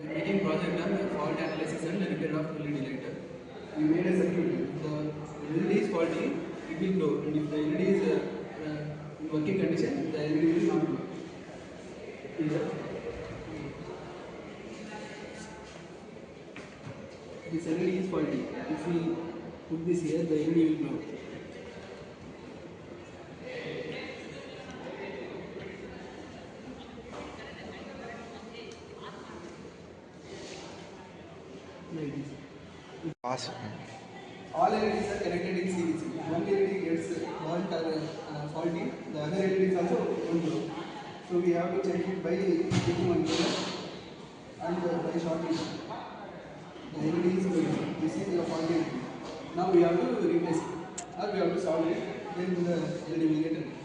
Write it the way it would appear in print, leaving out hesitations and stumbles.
We are making project on fault analysis and repair of LED light. We made a circuit. The LED is faulty, it will glow, and if the LED is in working condition, the LED will not glow. Here, this LED is faulty. If we put this here, the LED will glow. Like this. Awesome. All LEDs are connected in series. If one LED gets burnt or faulty, the other LED is also won't glow. So we have to check it by taking one mirror and by shorting. The LED is glowing. This is the faulty LED. Now we have to replace it or we have to solve it. Then the LED will get ready.